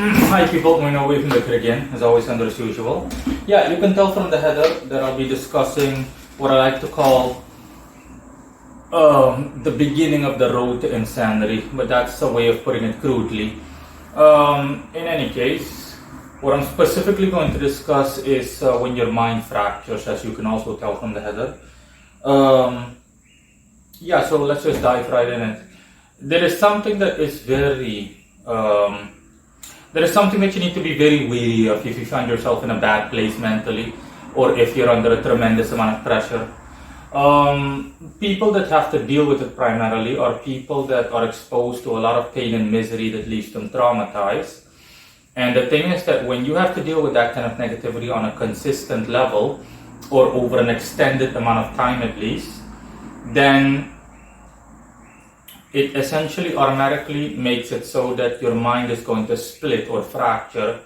Hi people, going away from the kid again, as always under as usual. Yeah, you can tell from the header that I'll be discussing what I like to call the beginning of the road to insanity, but that's a way of putting it crudely. In any case, what I'm specifically going to discuss is when your mind fractures, as you can also tell from the header. Yeah, so let's just dive right in it. There is something that is there is something that you need to be very wary of if you find yourself in a bad place mentally, or if you're under a tremendous amount of pressure. People that have to deal with it primarily are people that are exposed to a lot of pain and misery that leaves them traumatized. And the thing is that when you have to deal with that kind of negativity on a consistent level, or over an extended amount of time at least, then it essentially automatically makes it so that your mind is going to split or fracture.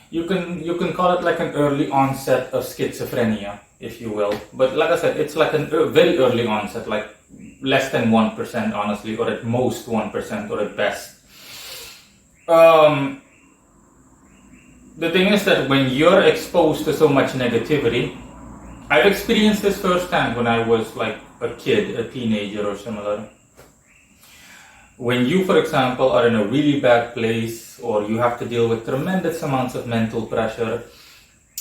You can call it like an early onset of schizophrenia, if you will. But like I said, it's like a very early onset, like less than 1% honestly, or at most 1%, or at best. The thing is that when you're exposed to so much negativity, I've experienced this firsthand when I was like a kid, a teenager or similar. When you, for example, are in a really bad place, or you have to deal with tremendous amounts of mental pressure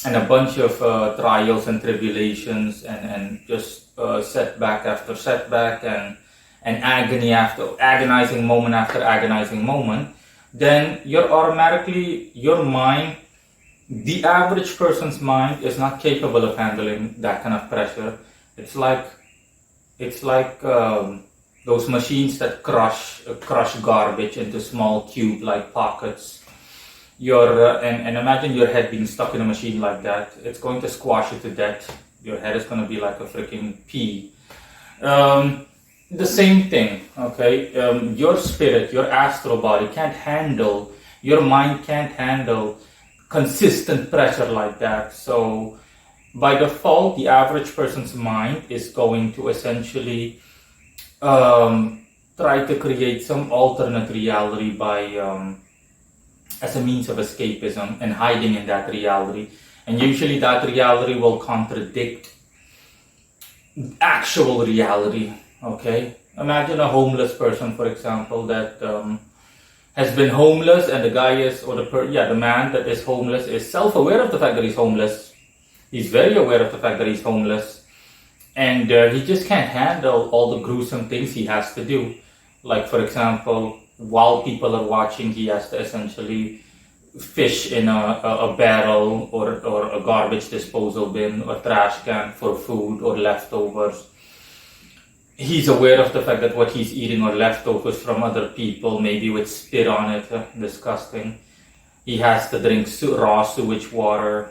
and a bunch of trials and tribulations and just setback after setback and agony after agonizing moment after agonizing moment, then you're automatically, your mind, the average person's mind is not capable of handling that kind of pressure. It's like those machines that crush garbage into small cube-like pockets. And imagine your head being stuck in a machine like that. It's going to squash it to death. Your head is going to be like a freaking pea. The same thing, okay? Your spirit, your astral body can't handle, your mind can't handle consistent pressure like that. So by default, the average person's mind is going to essentially try to create some alternate reality by as a means of escapism and hiding in that reality. And usually that reality will contradict actual reality. Okay, imagine a homeless person, for example, that has been homeless, and the guy is, or the man that is homeless is self-aware of the fact that he's homeless. He's very aware of the fact that he's homeless. And he just can't handle all the gruesome things he has to do. Like, for example, while people are watching, he has to essentially fish in a barrel or a garbage disposal bin or trash can for food or leftovers. He's aware of the fact that what he's eating are leftovers from other people, maybe with spit on it, disgusting. He has to drink raw sewage water.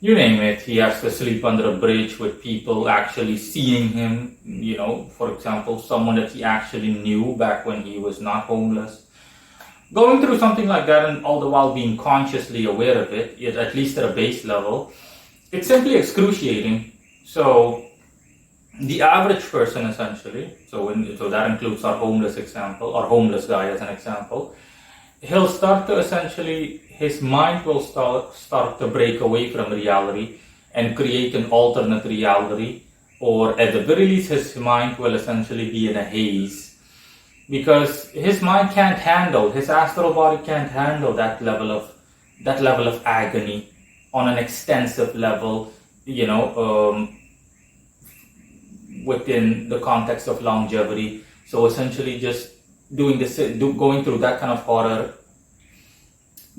You name it. He has to sleep under a bridge with people actually seeing him, for example, someone that he actually knew back when he was not homeless. Going through something like that, and all the while being consciously aware of it, at least at a base level, it's simply excruciating. So the average person essentially, so that includes our homeless example, our homeless guy as an example, he'll start to essentially, his mind will start to break away from reality and create an alternate reality, or at the very least his mind will essentially be in a haze, because his mind can't handle, his astral body can't handle that level of agony on an extensive level, within the context of longevity. So essentially just going through that kind of horror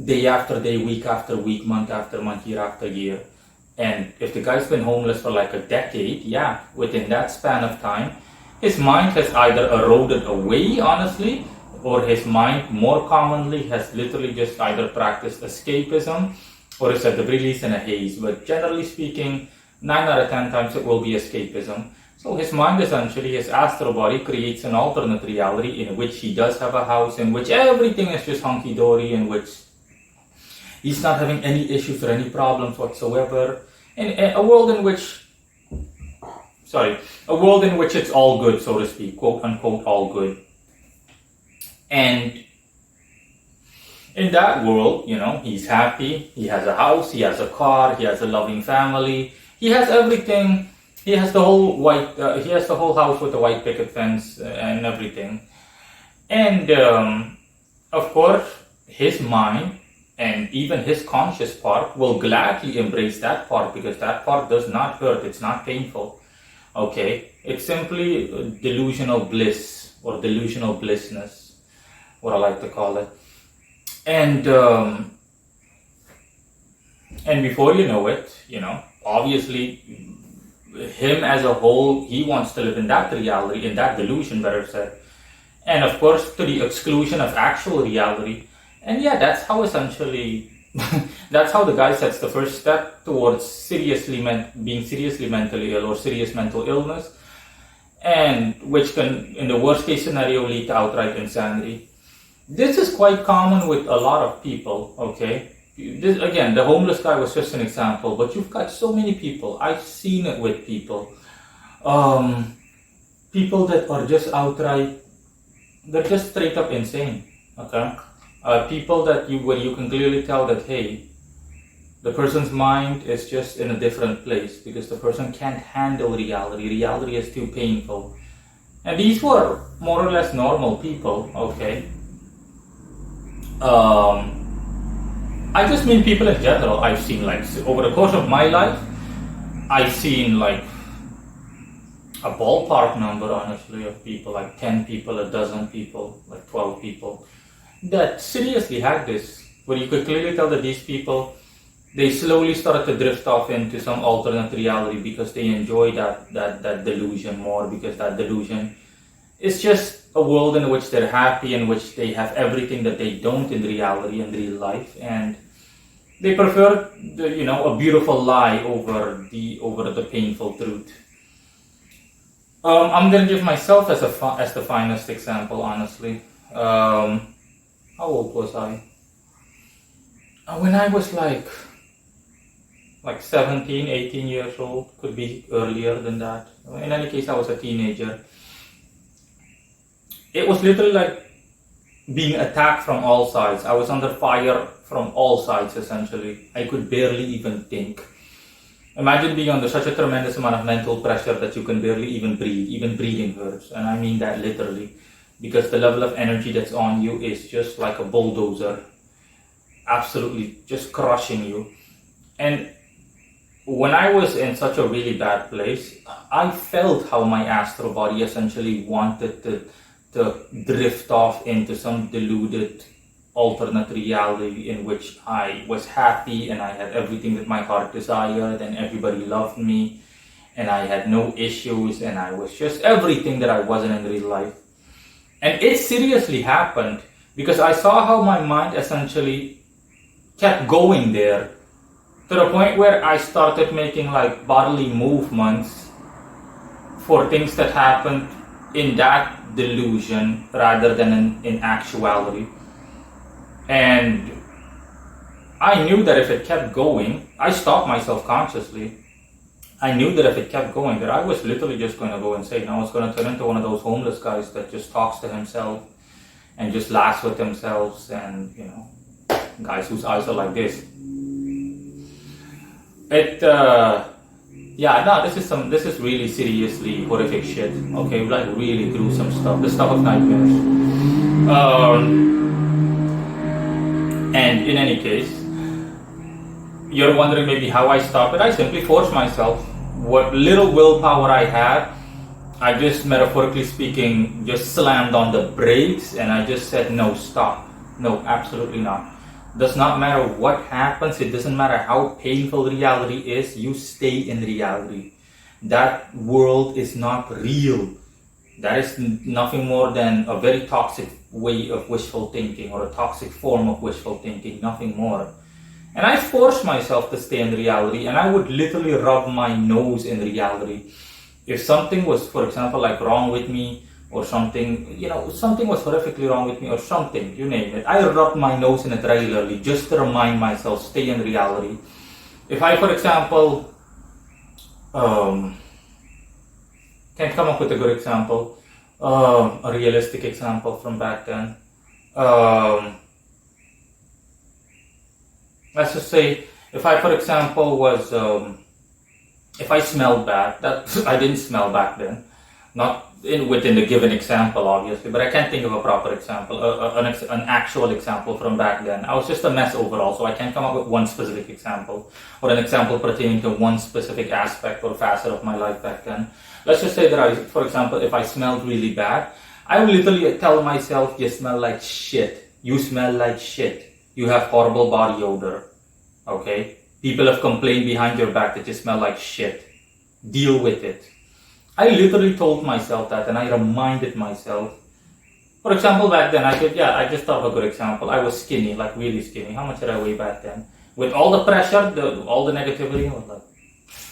day after day, week after week, month after month, year after year. And if the guy's been homeless for like a decade, within that span of time, his mind has either eroded away, honestly, or his mind more commonly has literally just either practiced escapism or is at the very least in a haze. But generally speaking, 9 out of 10 times it will be escapism. So his mind essentially, his astral body, creates an alternate reality in which he does have a house, in which everything is just hunky-dory, in which he's not having any issues or any problems whatsoever. In a world in which it's all good, so to speak, quote unquote, all good. And In that world, he's happy, he has a house, he has a car, he has a loving family, he has everything. He has the whole house with a white picket fence and everything. And of course, his mind and even his conscious part will gladly embrace that part, because that part does not hurt, it's not painful. Okay, it's simply delusional bliss or delusional blissness, what I like to call it. And before you know it, obviously him as a whole, he wants to live in that reality, in that delusion, better said. And of course, to the exclusion of actual reality. And yeah, that's how essentially, that's how the guy sets the first step towards being seriously mentally ill or serious mental illness, and which can, in the worst case scenario, lead to outright insanity. This is quite common with a lot of people, okay? This, again, the homeless guy was just an example, but you've got so many people. I've seen it with people. People that are just outright, they're just straight up insane, okay? People that where you can clearly tell that, hey, the person's mind is just in a different place because the person can't handle reality. Reality is too painful. And these were more or less normal people, okay? I just mean people in general. I've seen, like, over the course of my life, I've seen like a ballpark number, honestly, of people, like 10 people, a dozen people, like 12 people, that seriously had this, where you could clearly tell that these people, they slowly started to drift off into some alternate reality because they enjoy that delusion more, because that delusion is just a world in which they're happy, in which they have everything that they don't in reality, in real life, and they prefer a beautiful lie over the painful truth. I'm gonna give myself as the finest example, honestly. How old was I? When I was like 17, 18 years old, could be earlier than that. In any case, I was a teenager. It was literally like being attacked from all sides. I was under fire from all sides, essentially. I could barely even think. Imagine being under such a tremendous amount of mental pressure that you can barely even breathe. Even breathing hurts. And I mean that literally. Because the level of energy that's on you is just like a bulldozer. Absolutely just crushing you. And when I was in such a really bad place, I felt how my astral body essentially wanted to drift off into some deluded alternate reality in which I was happy and I had everything that my heart desired and everybody loved me and I had no issues and I was just everything that I wasn't in real life. And it seriously happened because I saw how my mind essentially kept going there to the point where I started making like bodily movements for things that happened in that delusion rather than in actuality. And I knew that if it kept going, I stopped myself consciously. I knew that if it kept going, that I was literally just going to go insane. I was going to turn into one of those homeless guys that just talks to himself and just laughs with themselves, and guys whose eyes are like this. This is really seriously horrific shit. Okay, like really gruesome stuff. The stuff of nightmares. And in any case, you're wondering maybe how I stopped it. I simply forced myself. What little willpower I had, I just, metaphorically speaking, just slammed on the brakes and I just said, no, stop. No, absolutely not. Does not matter what happens. It doesn't matter how painful reality is. You stay in reality. That world is not real. That is nothing more than a very toxic way of wishful thinking, or a toxic form of wishful thinking, nothing more. And I forced myself to stay in reality, and I would literally rub my nose in reality. If something was, for example, like wrong with me, or something, something was horrifically wrong with me, or something, you name it, I rubbed my nose in it regularly just to remind myself, stay in reality. If I, for example, can't come up with a good example, a realistic example from back then. let's just say if I, for example, if I smelled bad, that I didn't smell back then, not within the given example, obviously, but I can't think of a proper example, an actual example from back then. I was just a mess overall, so I can't come up with one specific example or an example pertaining to one specific aspect or facet of my life back then. Let's just say that for example, if I smelled really bad, I would literally tell myself, you smell like shit. You smell like shit. You have horrible body odor. Okay? People have complained behind your back that you smell like shit. Deal with it. I literally told myself that, and I reminded myself. For example, back then, I just thought of a good example. I was skinny, like really skinny. How much did I weigh back then? With all the pressure, all the negativity, was like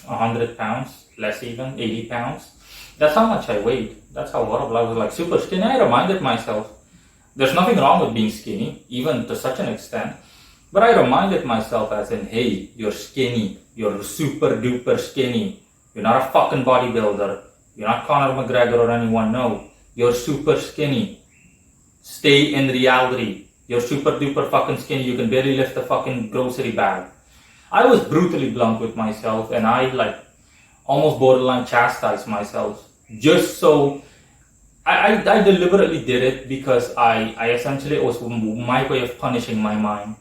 100 pounds, less even, 80 pounds. That's how much I weighed. That's how horrible I was, like super skinny. I reminded myself, there's nothing wrong with being skinny, even to such an extent. But I reminded myself as in, hey, you're skinny. You're super duper skinny. You're not a fucking bodybuilder. You're not Conor McGregor or anyone, no. You're super skinny. Stay in reality. You're super duper fucking skinny. You can barely lift a fucking grocery bag. I was brutally blunt with myself, and I almost borderline chastised myself. Just so, I deliberately did it because I essentially, it was my way of punishing my mind.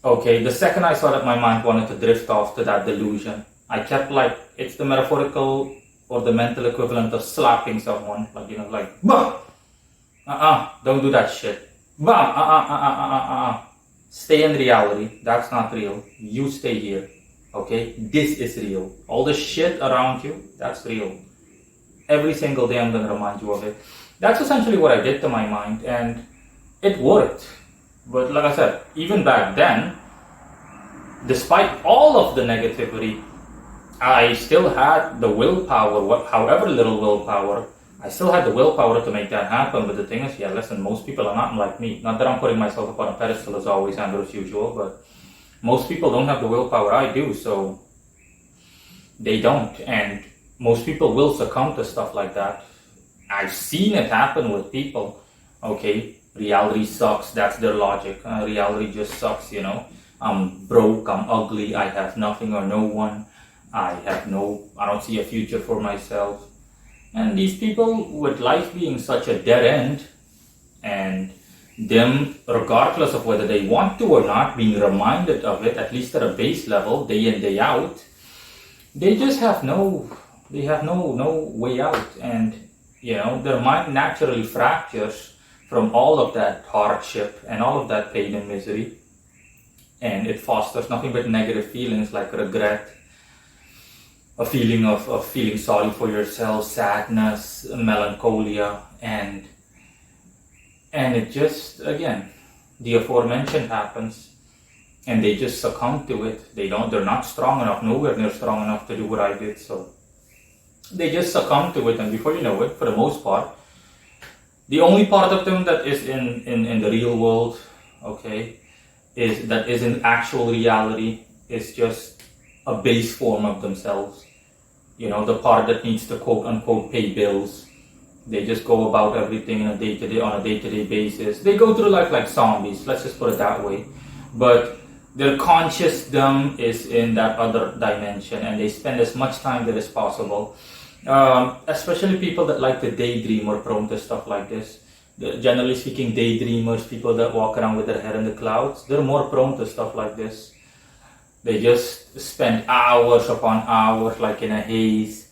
Okay, the second I saw that my mind wanted to drift off to that delusion, I kept it's the metaphorical or the mental equivalent of slapping someone, bah! Don't do that shit. Bah! Stay in reality. That's not real. You stay here. Okay? This is real. All the shit around you, that's real. Every single day I'm gonna remind you of it. That's essentially what I did to my mind, and it worked. But like I said, even back then, despite all of the negativity, I still had the willpower, however little willpower, I still had the willpower to make that happen. But the thing is, listen, most people are not like me. Not that I'm putting myself up on a pedestal as always and as usual, but most people don't have the willpower I do, so they don't. And most people will succumb to stuff like that. I've seen it happen with people. Okay, reality sucks, that's their logic. Reality just sucks, I'm broke, I'm ugly, I have nothing or no one. I don't see a future for myself. And these people, with life being such a dead end, and them, regardless of whether they want to or not, being reminded of it, at least at a base level, day in, day out, they just have no way out. And, their mind naturally fractures from all of that hardship and all of that pain and misery. And it fosters nothing but negative feelings like regret, a feeling of feeling sorry for yourself, sadness, melancholia, and it just, again, the aforementioned happens, and they just succumb to it. They're not strong enough, nowhere near strong enough to do what I did, so they just succumb to it, and before you know it, for the most part, the only part of them that is in the real world, okay, that is in actual reality, is just a base form of themselves. The part that needs to quote unquote pay bills. They just go about everything on a day-to-day basis. They go through life like zombies, let's just put it that way. But their conscious them is in that other dimension, and they spend as much time there as possible. Especially people that like to daydream or prone to stuff like this. Generally speaking, daydreamers, people that walk around with their head in the clouds, they're more prone to stuff like this. They just spend hours upon hours like in a haze,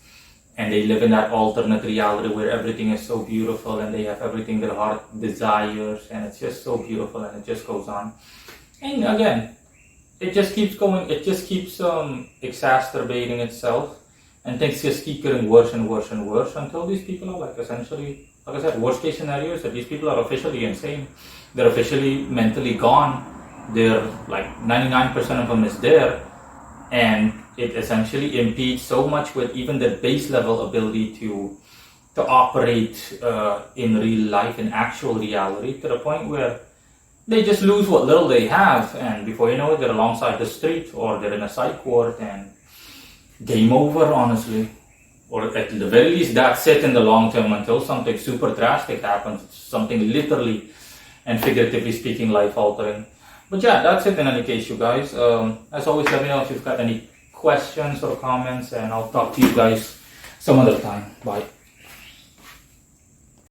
and they live in that alternate reality where everything is so beautiful and they have everything their heart desires, and it's just so beautiful, and it just goes on. And again, it just keeps going, it just keeps exacerbating itself, and things just keep getting worse and worse and worse until these people are essentially, like I said, worst case scenario is that these people are officially insane. They're officially mentally gone. They're 99% of them is there, and it essentially impedes so much with even their base level ability to operate in real life, in actual reality, to the point where they just lose what little they have, and before you know it, they're alongside the street, or they're in a psych ward, and game over, honestly. Or at the very least, that's it in the long term until something super drastic happens, something literally and figuratively speaking life altering. But yeah, that's it in any case, you guys. As always, let me know if you've got any questions or comments, and I'll talk to you guys some other time. Bye.